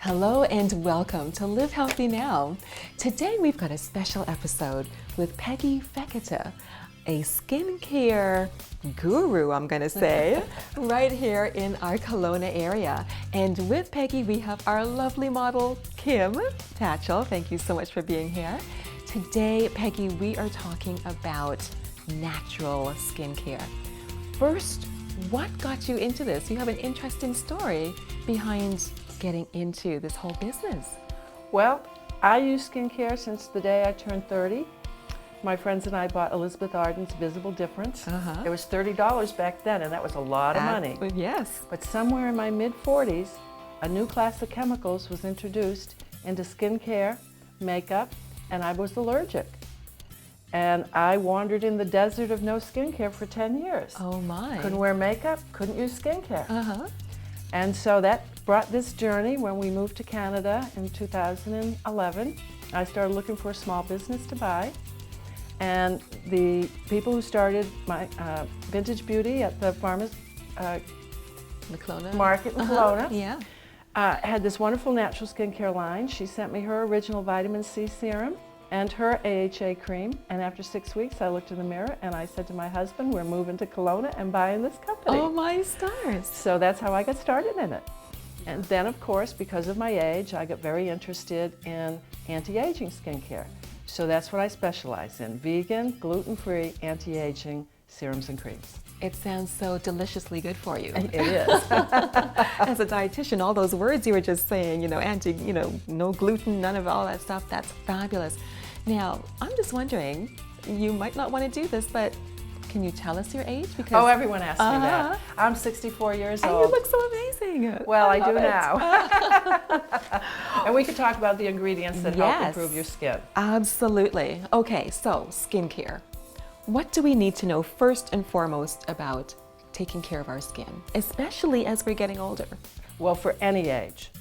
Hello and welcome to Live Healthy Now. Today we've got a special episode with Peggy Fekete, a skincare guru, I'm gonna say, right here in our Kelowna area. And with Peggy, we have our lovely model, Kim Tatchell. Thank you so much for being here. Today, Peggy, we are talking about natural skincare. First, what got you into this? You have an interesting story behind getting into this whole business. Well, I use skincare since the day I turned 30. My friends and I bought Elizabeth Arden's Visible Difference. It was $30 back then, and that was a lot of money. Yes. But somewhere in my mid-40s, a new class of chemicals was introduced into skincare, makeup, and I was allergic. And I wandered in the desert of no skincare for 10 years. Oh my. Couldn't wear makeup, couldn't use skincare. And so that brought this journey when we moved to Canada in 2011. I started looking for a small business to buy. And the people who started my Vintage Beauty at the farmers market in Kelowna had this wonderful natural skincare line. She sent me her original vitamin C serum and her AHA cream. And after 6 weeks, I looked in the mirror and I said to my husband, we're moving to Kelowna and buying this company. Oh my stars. So that's how I got started in it. And then, of course, because of my age, I got very interested in anti-aging skincare. So that's what I specialize in: vegan, gluten-free, anti-aging serums and creams. It sounds so deliciously good for you. It is. As a dietitian, all those words you were just saying, no gluten, none of all that stuff, that's fabulous. Now, I'm just wondering, you might not want to do this, but can you tell us your age? Because everyone asks me that. I'm 64 years old. And you look so amazing. Well, I do now. And we could talk about the ingredients that help improve your skin. Absolutely. Okay, so skincare. What do we need to know first and foremost about taking care of our skin, especially as we're getting older? Well, for any age,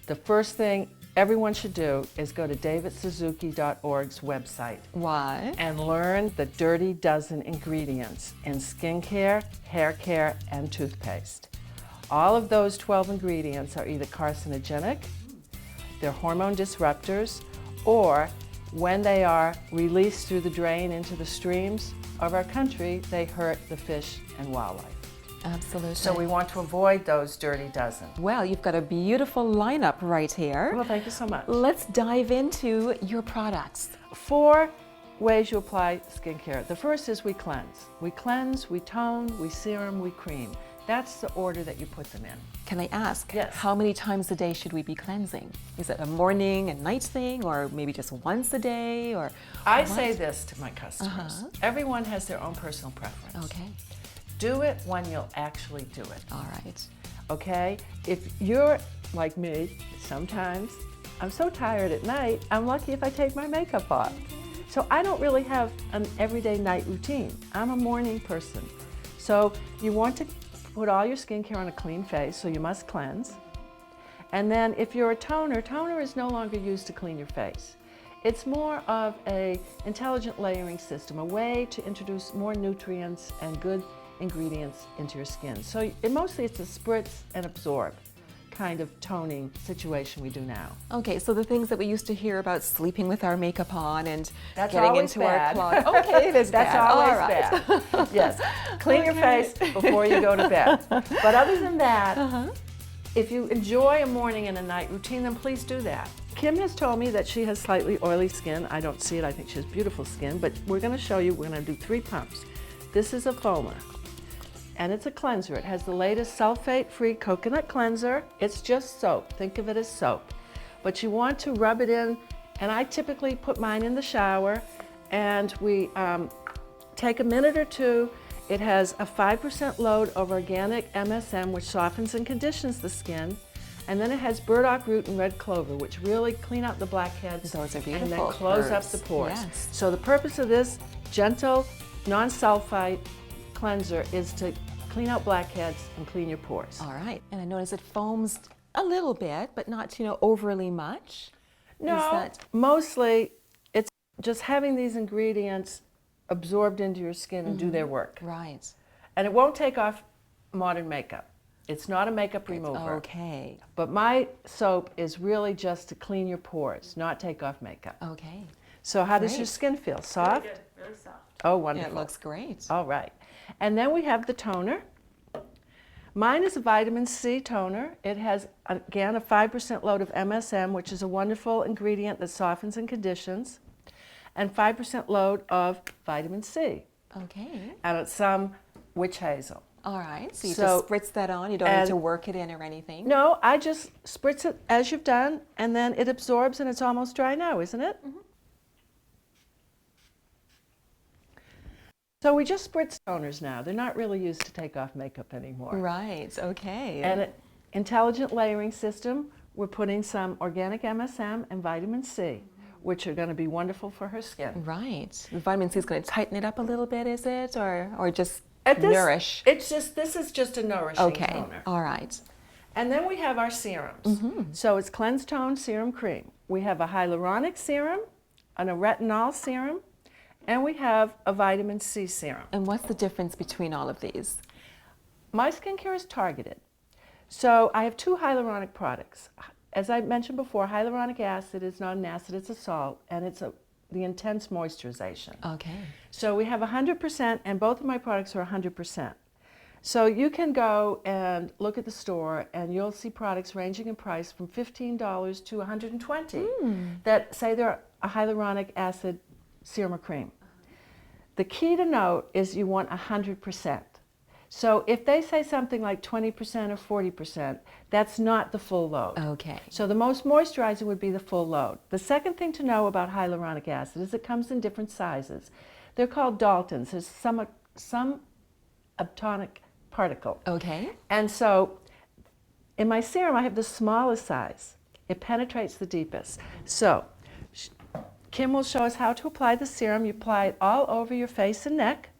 the first thing everyone should do is go to davidsuzuki.org's website. Why? And learn the dirty dozen ingredients in skincare, hair care, and toothpaste. All of those 12 ingredients are either carcinogenic, they're hormone disruptors, or when they are released through the drain into the streams of our country, they hurt the fish and wildlife. Absolutely. So we want to avoid those dirty dozen. Well, you've got a beautiful lineup right here. Well, thank you so much. Let's dive into your products. 4 ways you apply skincare. The first is we cleanse. We cleanse, we tone, we serum, we cream. That's the order that you put them in. Can I ask, yes, how many times a day should we be cleansing? Is it a morning and night thing, or maybe just once a day? Or I say this to my customers. Everyone has their own personal preference. Okay. Do it when you'll actually do it. All right. Okay? If you're like me, sometimes I'm so tired at night, I'm lucky if I take my makeup off. So I don't really have an everyday night routine. I'm a morning person. So you want to put all your skincare on a clean face, so you must cleanse. And then if you're a toner, toner is no longer used to clean your face. It's more of a intelligent layering system, a way to introduce more nutrients and good ingredients into your skin. So mostly it's a spritz and absorb kind of toning situation we do now. Okay, so the things that we used to hear about sleeping with our makeup on and that's getting into our closet. Okay, it is that's bad. always bad. Yes, clean your face before you go to bed. But other than that, if you enjoy a morning and a night routine, then please do that. Kim has told me that she has slightly oily skin. I don't see it. I think she has beautiful skin, but we're going to show you. We're going to do 3 pumps. This is a foamer, and it's a cleanser. It has the latest sulfate-free coconut cleanser. It's just soap. Think of it as soap. But you want to rub it in, and I typically put mine in the shower, and we take a minute or 2. It has a 5% load of organic MSM, which softens and conditions the skin. And then it has burdock root and red clover, which really clean out the blackheads. Those are beautiful. And then close up the pores. Yes. So the purpose of this gentle, non-sulfite cleanser is to clean out blackheads and clean your pores. All right. And I notice it foams a little bit, but not, overly much. No, mostly it's just having these ingredients absorbed into your skin and do their work. Right. And it won't take off modern makeup. It's not a makeup remover. Okay. But my soap is really just to clean your pores, not take off makeup. Okay. So how does your Great. skin feel? Soft? Really good, really soft. Oh, wonderful. It looks great. All right. And then we have the toner. Mine is a vitamin C toner. It has, again, a 5% load of MSM, which is a wonderful ingredient that softens and conditions, and 5% load of vitamin C. Okay. And it's some witch hazel. All right. So you So- just spritz that on. You don't need to work it in or anything. No, I just spritz it as you've done, and then it absorbs, and it's almost dry now, isn't it? Mm-hmm. So we just spritz toners now. They're not really used to take off makeup anymore. Right. Okay. And an intelligent layering system, we're putting some organic MSM and vitamin C, which are going to be wonderful for her skin. Right. The vitamin C is going to tighten it up a little bit, is it, or just At this, nourish? This is just a nourishing Okay. toner. All right. And then we have our serums. So it's Cleanse Tone Serum Cream. We have a hyaluronic serum, and a retinol serum, and we have a vitamin C serum. And what's the difference between all of these? My skincare is targeted. So I have two hyaluronic products. As I mentioned before, hyaluronic acid is not an acid, it's a salt, and it's the intense moisturization. Okay. So we have 100%, and both of my products are 100%. So you can go and look at the store, and you'll see products ranging in price from $15 to $120 that say they're a hyaluronic acid serum or cream. The key to note is you want 100%. So if they say something like 20% or 40%, that's not the full load. Okay. So the most moisturizing would be the full load. The second thing to know about hyaluronic acid is it comes in different sizes. They're called Daltons. There's some subatomic particle. Okay. And so in my serum, I have the smallest size. It penetrates the deepest. So Kim will show us how to apply the serum. You apply it all over your face and neck.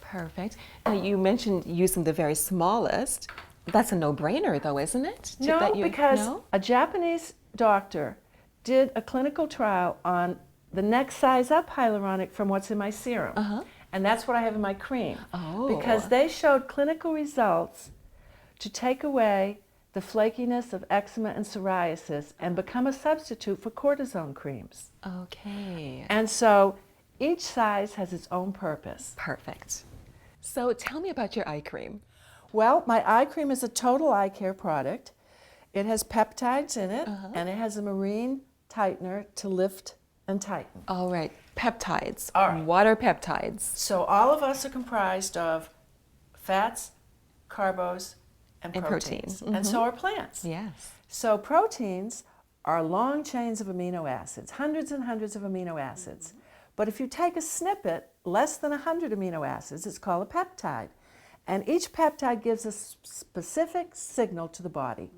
Perfect. Now you mentioned using the very smallest. That's a no-brainer, though, isn't it? No, because no? a Japanese doctor did a clinical trial on the next size up hyaluronic from what's in my serum. And that's what I have in my cream. Oh. Because they showed clinical results to take away the flakiness of eczema and psoriasis and become a substitute for cortisone creams. Okay. And so each size has its own purpose. Perfect. So tell me about your eye cream. Well, my eye cream is a total eye care product. It has peptides in it, and it has a marine tightener to lift and tighten. All right. Peptides. All right. What are peptides? So all of us are comprised of fats, carbos, and And proteins. protein. And so are plants. Yes. So proteins are long chains of amino acids, hundreds and hundreds of amino acids. But if you take a snippet, less than 100 amino acids, it's called a peptide. And each peptide gives a specific signal to the body.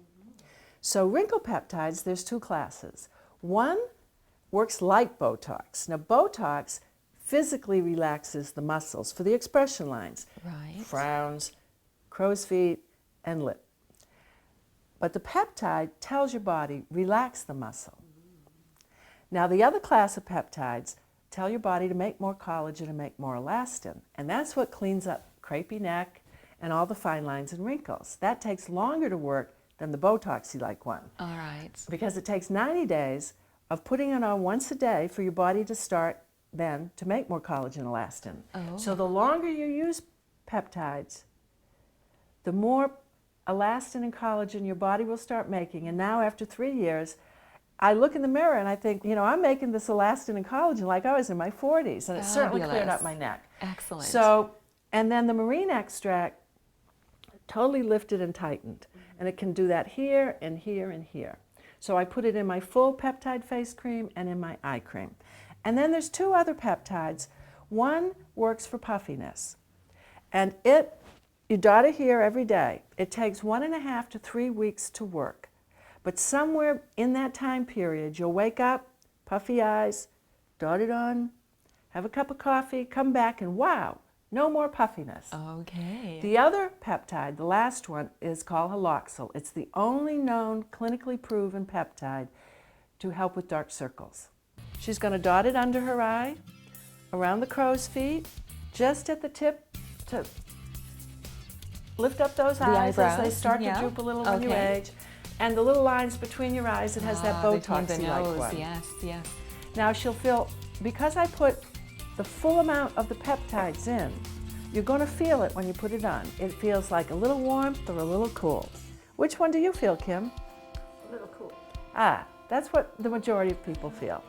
So wrinkle peptides, there's two classes. One works like Botox. Now Botox physically relaxes the muscles for the expression lines. Right. Frowns, crow's feet, and lip. But the peptide tells your body, relax the muscle. Now the other class of peptides tell your body to make more collagen and make more elastin. And that's what cleans up crepey neck and all the fine lines and wrinkles. That takes longer to work than the Botoxy-like one. All right. Because it takes 90 days of putting it on once a day for your body to start then to make more collagen and elastin. Oh. So the longer you use peptides, the more elastin and collagen your body will start making. And now after 3 years, I look in the mirror and I think, you know, I'm making this elastin and collagen like I was in my 40s, and it certainly cleared Fabulous. up my neck. Excellent. So, and then the marine extract totally lifted and tightened. And it can do that here and here and here. So I put it in my full peptide face cream and in my eye cream. And then there's two other peptides. One works for puffiness. And you dot it here every day. It takes 1.5 to 3 weeks to work. But somewhere in that time period, you'll wake up, puffy eyes, dot it on, have a cup of coffee, come back, and wow, no more puffiness. Okay. The other peptide, the last one, is called haloxyl. It's the only known clinically proven peptide to help with dark circles. She's going to dot it under her eye, around the crow's feet, just at the tip to lift up those eyes as they eyebrows, start yeah. to droop a little when you Okay. age. And the little lines between your eyes, it has that Between the Botox-y-like nose, one. yes, yes. Now she'll feel, because I put the full amount of the peptides in, you're going to feel it when you put it on. It feels like a little warmth or a little cool. Which one do you feel, Kim? A little cool. Ah, that's what the majority of people feel.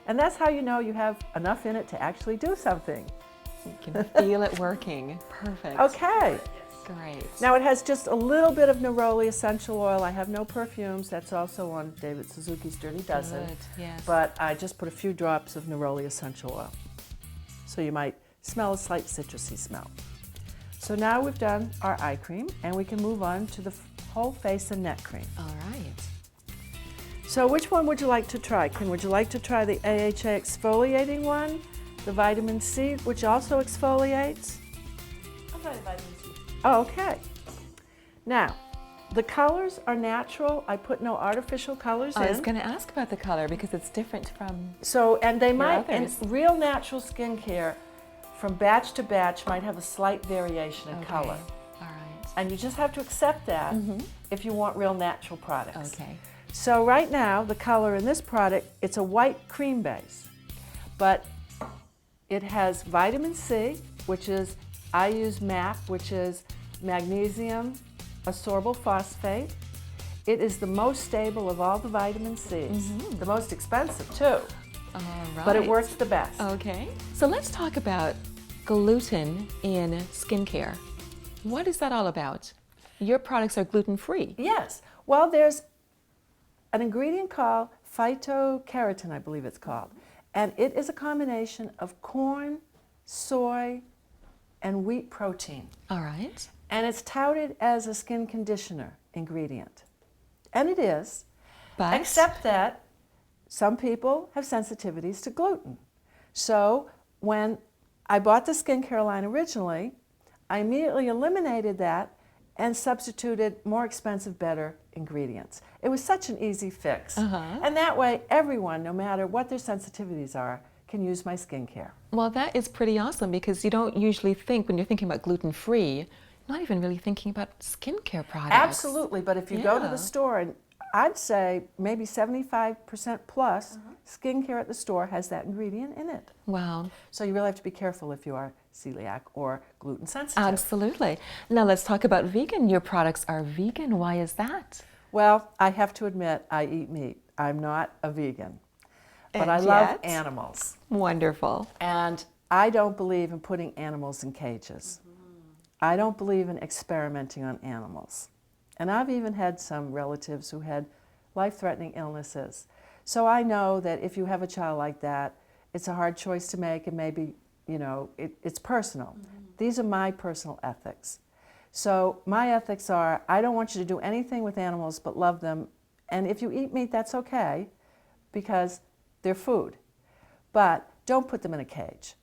And that's how you know you have enough in it to actually do something. You can feel it working. Perfect. Okay. Great. Now it has just a little bit of neroli essential oil. I have no perfumes. That's also on David Suzuki's Dirty Dozen. Good, yes. But I just put a few drops of neroli essential oil. So you might smell a slight citrusy smell. So now we've done our eye cream, and we can move on to the whole face and neck cream. All right. So which one would you like to try? Kim, would you like to try the AHA exfoliating one, the vitamin C, which also exfoliates? I'll try the vitamin C. Oh, okay. Now, the colors are natural. I put no artificial colors I was in. going to ask about the color because it's different from. So, and they might, in others. real natural skincare, from batch to batch, might have a slight variation in color. All right. And you just have to accept that if you want real natural products. Okay. So right now, the color in this product, it's a white cream base, but it has vitamin C, which is, I use MAP, which is magnesium ascorbyl phosphate. It is the most stable of all the vitamin C's, the most expensive too, All right. but it works the best. Okay. So let's talk about gluten in skincare. What is that all about? Your products are gluten-free. Yes, well, there's an ingredient called phytokeratin, I believe it's called, and it is a combination of corn, soy, and wheat protein. All right. And it's touted as a skin conditioner ingredient. And it is, But except that some people have sensitivities to gluten. So when I bought the skincare line originally, I immediately eliminated that and substituted more expensive, better ingredients. It was such an easy fix. And that way, everyone, no matter what their sensitivities are, can use my skincare. well, that is pretty awesome because you don't usually think when you're thinking about gluten-free, not even really thinking about skincare products. Absolutely, but if you go to Yeah. the store, and I'd say maybe 75% plus skincare at the store has that ingredient in it. Wow. So you really have to be careful if you are celiac or gluten sensitive. Absolutely. Now let's talk about vegan. Your products are vegan. Why is that? Well, I have to admit, I eat meat. I'm not a vegan, but And I love yet? animals. Wonderful. And I don't believe in putting animals in cages. I don't believe in experimenting on animals. And I've even had some relatives who had life-threatening illnesses. So I know that if you have a child like that, it's a hard choice to make, and maybe, you know, it's personal. These are my personal ethics. So my ethics are, I don't want you to do anything with animals but love them. And if you eat meat, that's okay, because they're food. But don't put them in a cage.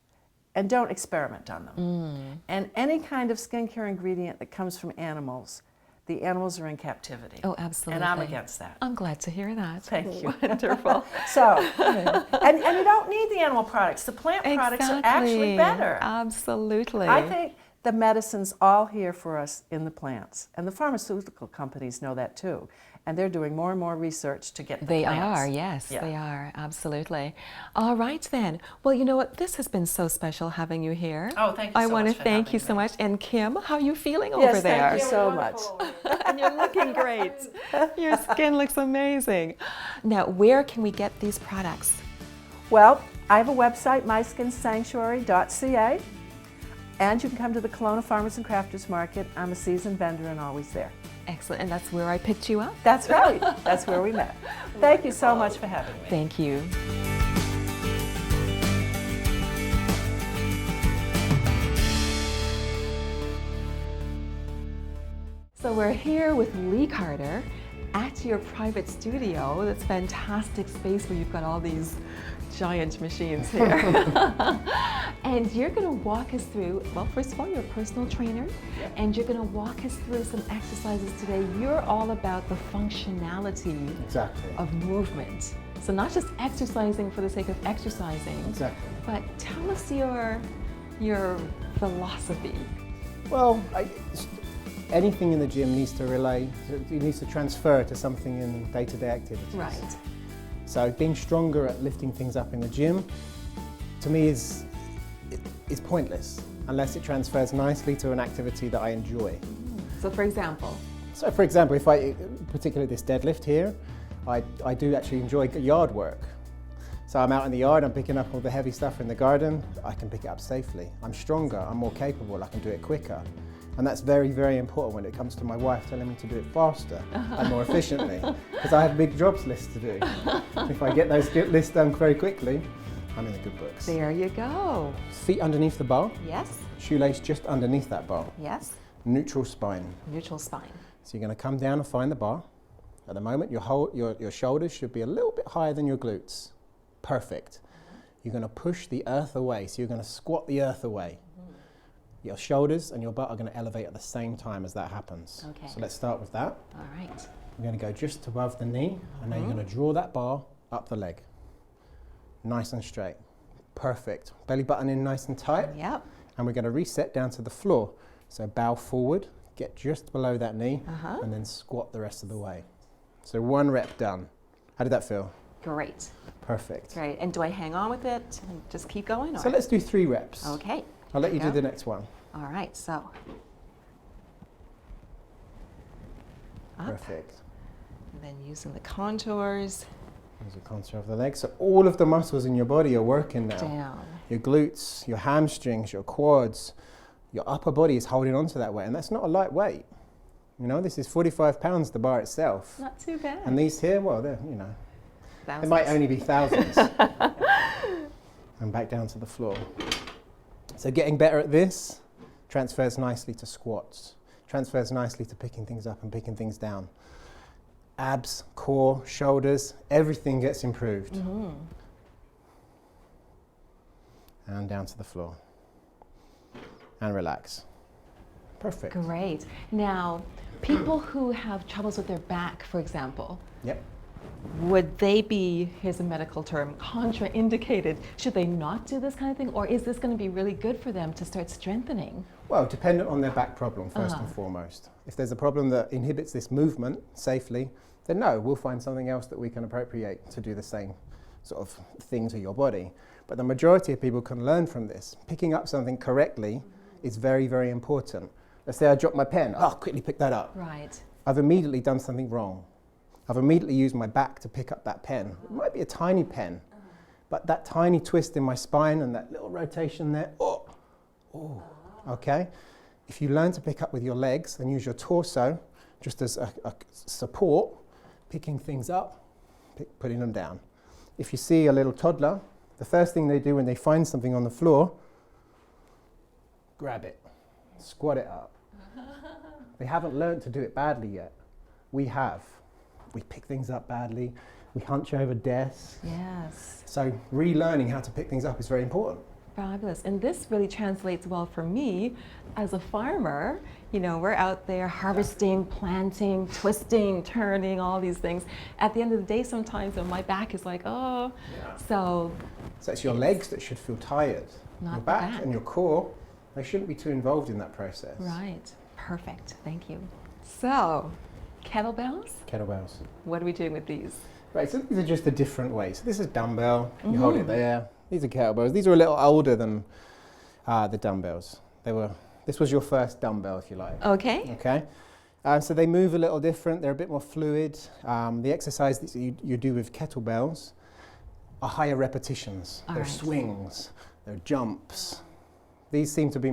And don't experiment on them. And any kind of skincare ingredient that comes from animals, the animals are in captivity. Oh, absolutely. And I'm against that. I'm glad to hear that. Thank you. Wonderful. So, and you don't need the animal products. The plant products are actually better. Absolutely. I think the medicine's all here for us in the plants. And the pharmaceutical companies know that too. And they're doing more and more research to get the They plants. are, yes, Yeah. they are, absolutely. All right then. Well, you know what? This has been so special having you here. Oh, thank you I so want much to for thank having you so me. much. And Kim, how are you feeling Yes, over there? thank you so much. And you're looking great. Your skin looks amazing. Now, where can we get these products? Well, I have a website, myskinsanctuary.ca, and you can come to the Kelowna Farmers and Crafters Market. I'm a seasoned vendor and always there. Excellent. And that's where I picked you up? That's right. That's where we met. Thank you so much for having me. Thank you. So we're here with Leigh Carter at your private studio. That's fantastic space where you've got all these giant machines here. And you're going to walk us through, well, first of all, you're a personal trainer, and you're going to walk us through some exercises today. You're all about the functionality Exactly. of movement. So not just exercising for the sake of exercising, Exactly. but tell us your philosophy. Well, anything in the gym needs to it needs to transfer to something in day-to-day activities. Right. So being stronger at lifting things up in the gym, to me, is pointless unless it transfers nicely to an activity that I enjoy. So for example? So for example, particularly this deadlift here, I do actually enjoy yard work. So I'm out in the yard, I'm picking up all the heavy stuff in the garden, I can pick it up safely. I'm stronger, I'm more capable, I can do it quicker. And that's very, very important when it comes to my wife telling me to do it faster and more efficiently, because I have big jobs lists to do. If I get those lists done very quickly, I'm in the good books. There you go. Feet underneath the bar. Yes. Shoelace just underneath that bar. Yes. Neutral spine. Neutral spine. So you're going to come down and find the bar. At the moment, your shoulders should be a little bit higher than your glutes. Perfect. You're going to push the earth away, so you're going to squat the earth away. Your shoulders and your butt are going to elevate at the same time as that happens. Okay. So let's start with that. All right. We're going to go just above the knee, and now you're going to draw that bar up the leg. Nice and straight. Perfect. Belly button in nice and tight. Yep. And we're going to reset down to the floor. So bow forward, get just below that knee, and then squat the rest of the way. So 1 rep done. How did that feel? Great. Perfect. Great. And do I hang on with it and just keep going? Or? So let's do 3 reps. Okay. I'll let you do Go. the next one. All right. So. Up. Perfect. And then using the contours. There's a contour of the leg. So all of the muscles in your body are working now. Down. Your glutes, your hamstrings, your quads, your upper body is holding on to that weight. And that's not a light weight. You know, this is 45 pounds, the bar itself. Not too bad. And these here, well, they're, you know, Thousands. it might only be thousands. And back down to the floor. So getting better at this transfers nicely to squats, transfers nicely to picking things up and picking things down. Abs, core, shoulders, everything gets improved. And down to the floor. And relax. Perfect. Great. Now, people who have troubles with their back, for example, Yep. would they be, here's a medical term, contraindicated? Should they not do this kind of thing? Or is this going to be really good for them to start strengthening? Well, dependent on their back problem, first and foremost. If there's a problem that inhibits this movement safely, then no, we'll find something else that we can appropriate to do the same sort of thing to your body. But the majority of people can learn from this. Picking up something correctly is very, very important. Let's say I drop my pen, quickly pick that up. Right. I've immediately done something wrong. I've immediately used my back to pick up that pen. It might be a tiny pen, but that tiny twist in my spine and that little rotation there, okay? If you learn to pick up with your legs and use your torso just as a support, picking things up, putting them down. If you see a little toddler, the first thing they do when they find something on the floor, grab it, squat it up. They haven't learned to do it badly yet. We have. We pick things up badly, we hunch over desks. Yes. So relearning how to pick things up is very important. Fabulous. And this really translates well for me as a farmer. You know, we're out there harvesting, planting, twisting, turning, all these things. At the end of the day, sometimes when my back is like, So it's your legs that should feel tired. Not your the back back. and your core, they shouldn't be too involved in that process. Right. Perfect. Thank you. So, kettlebells? Kettlebells. What are we doing with these? Right, so these are just a different way. So this is dumbbell, you hold it there. These are kettlebells. These are a little older than the dumbbells. This was your first dumbbell, if you like. Okay. Okay. So they move a little different. They're a bit more fluid. The exercise that you do with kettlebells are higher repetitions. All They're right. swings. They're jumps. These seem to be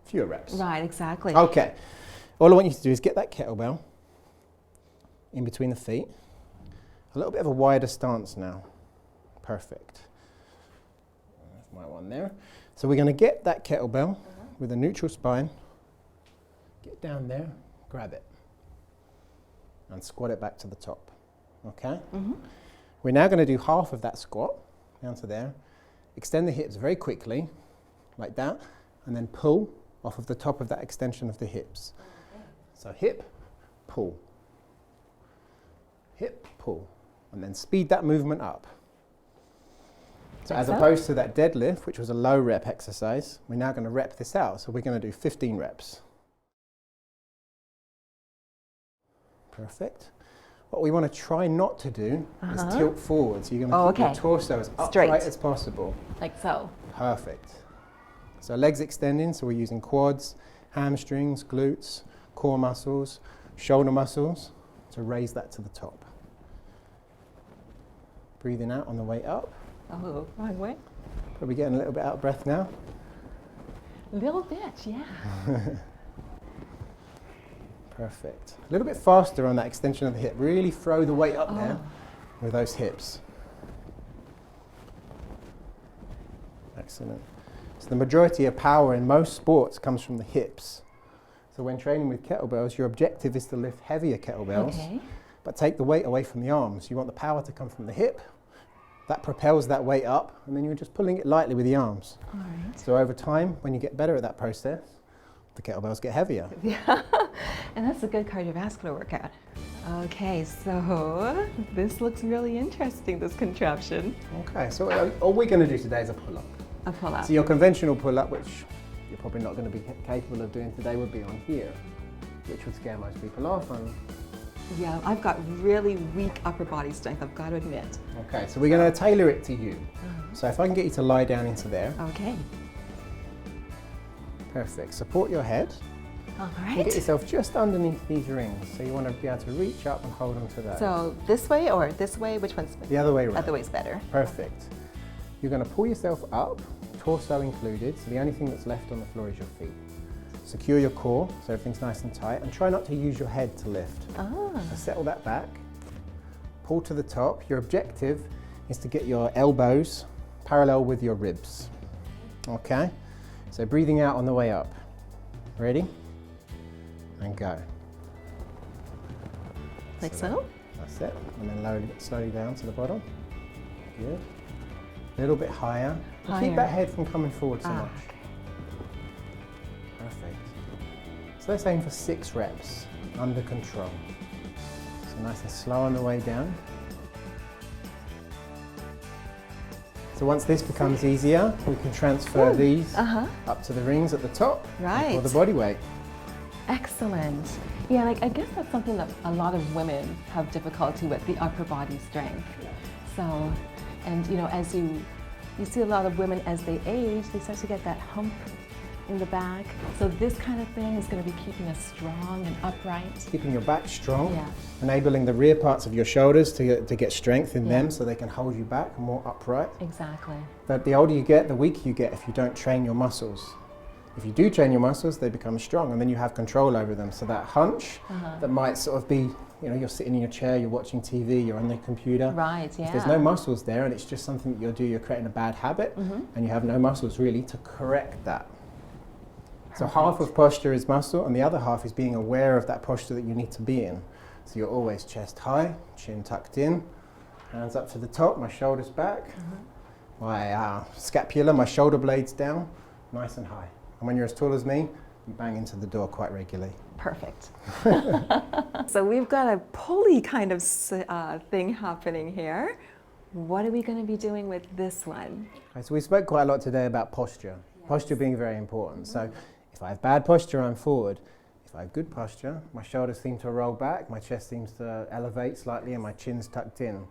fewer reps. Right, exactly. Okay. All I want you to do is get that kettlebell in between the feet. A little bit of a wider stance now. Perfect. That's my one there. So we're going to get that kettlebell with a neutral spine. Get down there, grab it, and squat it back to the top. Okay? We're now going to do half of that squat, down to there. Extend the hips very quickly, like that, and then pull off of the top of that extension of the hips. So hip, pull. Hip, pull. And then speed that movement up. So as opposed to that deadlift, which was a low rep exercise, we're now going to rep this out. So we're going to do 15 reps. Perfect. What we want to try not to do is tilt forward. So you're going to keep your torso as Straight. upright as possible. Like so. Perfect. So legs extending, so we're using quads, hamstrings, glutes, core muscles, shoulder muscles to raise that to the top. Breathing out on the way up. Oh, wrong way. Probably getting a little bit out of breath now. A little bit, yeah. Perfect. A little bit faster on that extension of the hip. Really throw the weight up there with those hips. Excellent. So the majority of power in most sports comes from the hips. So when training with kettlebells, your objective is to lift heavier kettlebells, but take the weight away from the arms. You want the power to come from the hip. That propels that weight up, and then you're just pulling it lightly with the arms. All right. So over time, when you get better at that process, the kettlebells get heavier. Yeah, and that's a good cardiovascular workout. Okay, so this looks really interesting, this contraption. Okay, so all we're going to do today is a pull-up. A pull-up. So your conventional pull-up, which you're probably not going to be capable of doing today, would be on here, which would scare most people off. And yeah, I've got really weak upper body strength, I've got to admit. okay, so we're going to tailor it to you. So if I can get you to lie down into there. Okay. Perfect. Support your head. All And right. get yourself just underneath these rings. So you want to be able to reach up and hold onto that. So this way or this way? Which one's better? The other way around. Other way's better. Perfect. You're going to pull yourself up, torso included, so the only thing that's left on the floor is your feet. Secure your core, so everything's nice and tight, and try not to use your head to lift. Ah. So settle that back, pull to the top. Your objective is to get your elbows parallel with your ribs. Okay? So breathing out on the way up. Ready? And go. Like so? That's it. And then slowly down to the bottom. Good. A little bit higher. And keep that head from coming forward so much. Okay. Perfect. So let's aim for 6 reps under control. So nice and slow on the way down. So once this becomes easier, we can transfer these up to the rings at the top for the body weight. Excellent. Yeah, like I guess that's something that a lot of women have difficulty with, the upper body strength. So, and you know, as you see a lot of women as they age, they start to get that hump in the back. So this kind of thing is going to be keeping us strong and upright. Keeping your back strong, enabling the rear parts of your shoulders to get strength in them so they can hold you back and more upright. Exactly. But the older you get, the weaker you get if you don't train your muscles. If you do train your muscles, they become strong and then you have control over them. So that hunch that might sort of be, you know, you're sitting in your chair, you're watching TV, you're on the computer. Right, yeah. If there's no muscles there and it's just something that you're creating a bad habit and you have no muscles really to correct that. So half of posture is muscle and the other half is being aware of that posture that you need to be in. So you're always chest high, chin tucked in, hands up to the top, my shoulders back, my scapula, my shoulder blades down, nice and high. And when you're as tall as me, you bang into the door quite regularly. Perfect. So we've got a pulley kind of thing happening here. What are we going to be doing with this one? Okay, so we spoke quite a lot today about posture. Posture being very important. So if I have bad posture, I'm forward. If I have good posture, my shoulders seem to roll back, my chest seems to elevate slightly and my chin's tucked in.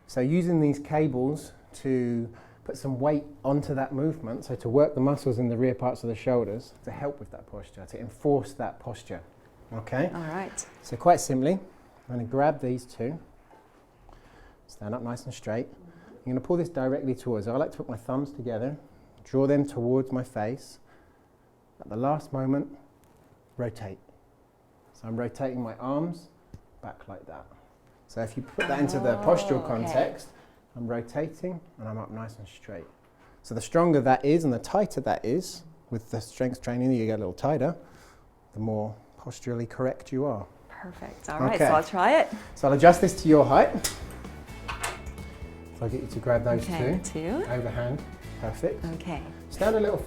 So using these cables to put some weight onto that movement, so to work the muscles in the rear parts of the shoulders to help with that posture, to enforce that posture. Okay? All right. So quite simply, I'm going to grab these two, stand up nice and straight. I'm going to pull this directly towards. I like to put my thumbs together, draw them towards my face. At the last moment, rotate. So I'm rotating my arms back like that. So if you put that into the postural context, I'm rotating and I'm up nice and straight. So the stronger that is and the tighter that is, with the strength training you get a little tighter, the more posturally correct you are. Perfect. All right, so I'll try it. So I'll adjust this to your height. So I'll get you to grab those two. Overhand. Perfect. Okay. Stand a little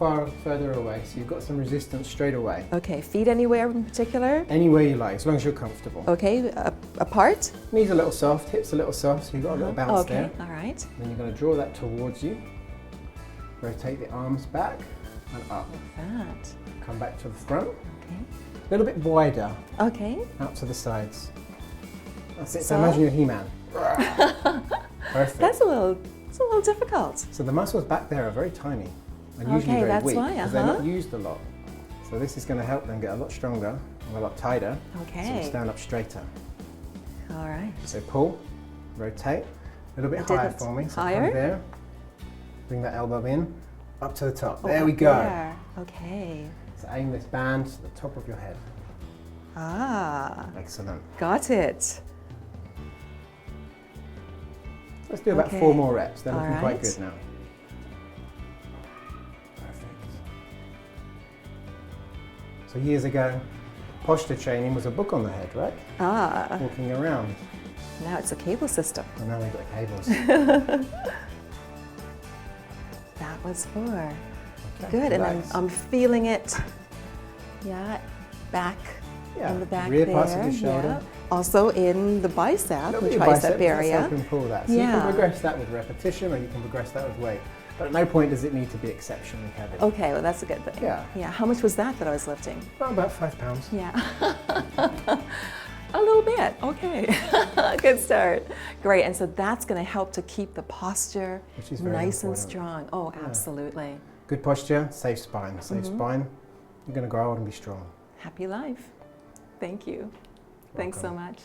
further away so you've got some resistance straight away. Okay, feet anywhere in particular? Anywhere you like, as long as you're comfortable. Okay, apart? Knees a little soft, hips a little soft, so you've got a little bounce there. Okay, all right. Then you're going to draw that towards you. Rotate the arms back and up. Like that. Come back to the front. Okay. A little bit wider, Okay. out to the sides. That's it. So imagine you're He-Man. Perfect. It's a little difficult. So the muscles back there are very tiny and usually very that's weak why, because they're not used a lot. So this is going to help them get a lot stronger and a lot tighter. So Okay. you stand up straighter. All right. So pull, rotate, a little bit higher for me. So Higher? come there, bring that elbow in, up to the top. Oh, there we up go. there. Okay. So aim this band to the top of your head. Ah, Excellent. got it. Let's do about Okay. 4 more reps. They're looking All quite right. good now. Perfect. So years ago, posture training was a book on the head, right? Ah, Walking around. now it's a cable system. And now we've got cables. That was 4. Okay, Good, and relax. I'm feeling it. Yeah, back Yeah, in the back rear there. parts of the shoulder. Yeah. Also in the bicep, A little the bit of tricep biceps, let's area. help him pull that. So you Yeah. can progress that with repetition or you can progress that with weight. But at no point does it need to be exceptionally heavy. Okay, well that's a good thing. Yeah. Yeah. How much was that I was lifting? Well, about 5 pounds. Yeah. A little bit. Okay. Good start. Great. And so that's going to help to keep the posture Which is very nice and important. strong. Oh, absolutely. Good posture, safe spine. Safe spine, you're going to grow old and be strong. Happy life. Thank you. Thanks so Welcome. much.